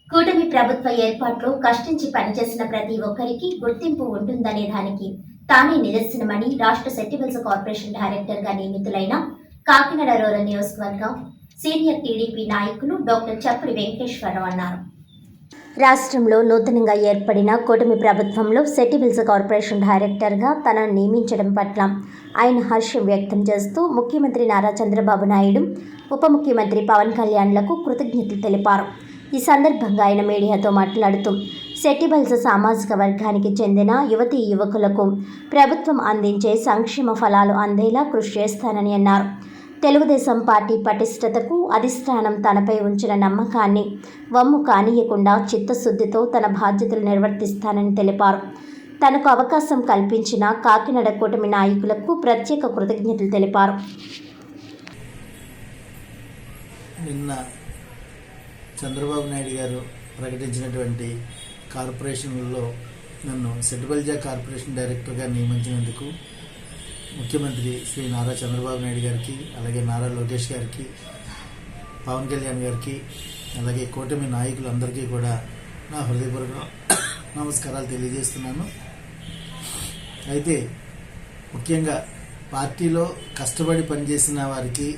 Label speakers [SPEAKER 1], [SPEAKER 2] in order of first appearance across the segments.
[SPEAKER 1] కూటమి ప్రభుత్వ ఏర్పాట్లో కష్టించి పనిచేసిన ప్రతి ఒక్కరికి గుర్తింపు ఉంటుందనే దానికి తానే నిదర్శనమని రాష్ట్ర సెటిల్మెంట్స్ కార్పొరేషన్ డైరెక్టర్ గా నియమితులైన కాకినాడ రూరల్ నియోజకవర్గం సీనియర్ టీడీపీ నాయకులు డాక్టర్ చప్పడి వెంకటేశ్వరరావు అన్నారు. రాష్ట్రంలో నూతనంగా ఏర్పడిన కూటమి ప్రభుత్వంలో సెటిల్మెంట్స్ కార్పొరేషన్ డైరెక్టర్గా తనను నియమించడం పట్ల ఆయన హర్షం వ్యక్తం చేస్తూ ముఖ్యమంత్రి నారా చంద్రబాబు నాయుడు, ఉప ముఖ్యమంత్రి పవన్ కళ్యాణ్లకు కృతజ్ఞతలు తెలిపారు. ఈ సందర్భంగా ఆయన మీడియాతో మాట్లాడుతూ సెటిల్మెంట్స్ సామాజిక వర్గానికి చెందిన యువతీ యువకులకు ప్రభుత్వం అందించే సంక్షేమ ఫలాలు అందేలా కృషి చేస్తానని అన్నారు. తెలుగుదేశం పార్టీ పటిష్టతకు అధిష్టానం తనపై ఉంచిన నమ్మకాన్ని వమ్ము కానీయకుండా చిత్తశుద్ధితో తన బాధ్యతలు నిర్వర్తిస్తానని తెలిపారు. తనకు అవకాశం కల్పించిన కాకినాడ కూటమి నాయకులకు ప్రత్యేక కృతజ్ఞతలు తెలిపారు.
[SPEAKER 2] నిన్న చంద్రబాబు నాయుడు గారు ప్రకటించినటువంటి కార్పొరేషన్లలో నన్ను సెటిల్మెంట్స్ కార్పొరేషన్ డైరెక్టర్గా నియమించినందుకు ముఖ్యమంత్రి శ్రీ నారా చంద్రబాబు నాయుడు గారికి, అలాగే నారా లోకేష్ గారికి, పవన్ కళ్యాణ్ గారికి, అలాగే కూటమి నాయకులందరికీ కూడా నా హృదయపూర్వక నమస్కారాలు తెలియజేస్తున్నాను. అయితే ముఖ్యంగా పార్టీలో కష్టపడి పనిచేసిన వారికి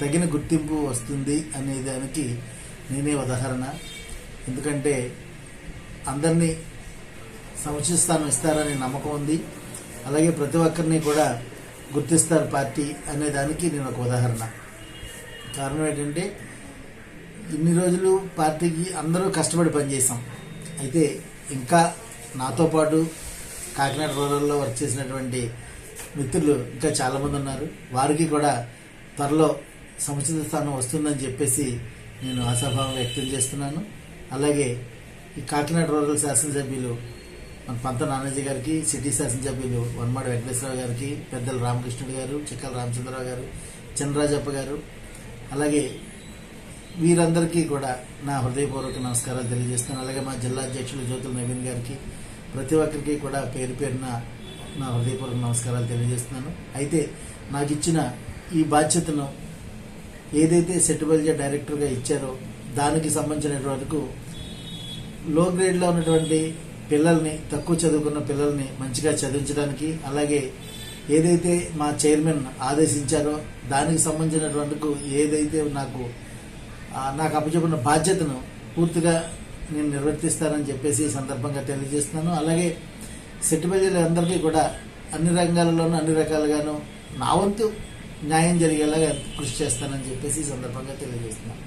[SPEAKER 2] తగిన గుర్తింపు వస్తుంది అనే దానికి నేనే ఉదాహరణ. ఎందుకంటే అందరినీ సముచిత ఇస్తారనే నమ్మకం ఉంది. అలాగే ప్రతి ఒక్కరిని కూడా గుర్తిస్తారు పార్టీ అనే దానికి నేను ఒక ఉదాహరణ. కారణం ఏంటంటే ఇన్ని రోజులు పార్టీకి అందరూ కష్టపడి పనిచేసాం. అయితే ఇంకా నాతో పాటు కాకినాడ రూరల్లో వర్క్ చేసినటువంటి మిత్రులు ఇంకా చాలామంది ఉన్నారు. వారికి కూడా త్వరలో సముచిత స్థానం వస్తుందని చెప్పేసి నేను ఆశాభావం వ్యక్తం చేస్తున్నాను. అలాగే ఈ కాకినాడ రూరల్ శాసనసభ్యులు మన పంత నానాజీ గారికి, సిటీ శాసనసభ్యులు వనమాడి వెంకటేశ్వరరావు గారికి, పెద్దలు రామకృష్ణుడు గారు, చిక్కల రామచంద్రరావు గారు, చంద్రరాజప్ప గారు, అలాగే వీరందరికీ కూడా నా హృదయపూర్వక నమస్కారాలు తెలియజేస్తున్నాను. అలాగే మా జిల్లా అధ్యక్షులు జ్యోతుల నవీన్ గారికి, ప్రతి ఒక్కరికి కూడా పేరు పేరున నా హృదయపూర్వక నమస్కారాలు తెలియజేస్తున్నాను. అయితే నాకు ఇచ్చిన ఈ బాధ్యతను ఏదైతే సెటిల్మెంట్స్ డైరెక్టర్గా ఇచ్చారో దానికి సంబంధించిన వరకు లో గ్రేడ్లో ఉన్నటువంటి పిల్లల్ని, తక్కువ చదువుకున్న పిల్లల్ని మంచిగా చదివించడానికి, అలాగే ఏదైతే మా చైర్మన్ ఆదేశించారో దానికి సంబంధించినటువంటి ఏదైతే నాకు అప్పచెప్పిన బాధ్యతను పూర్తిగా నేను నిర్వర్తిస్తానని చెప్పేసి ఈ సందర్భంగా తెలియజేస్తున్నాను. అలాగే సెటిల్మెంట్స్ అందరికీ కూడా అన్ని రంగాలలోనూ అన్ని రకాలుగాను నా వంతు న్యాయం జరిగేలాగా కృషి చేస్తానని చెప్పేసి ఈ సందర్భంగా తెలియజేస్తున్నాను.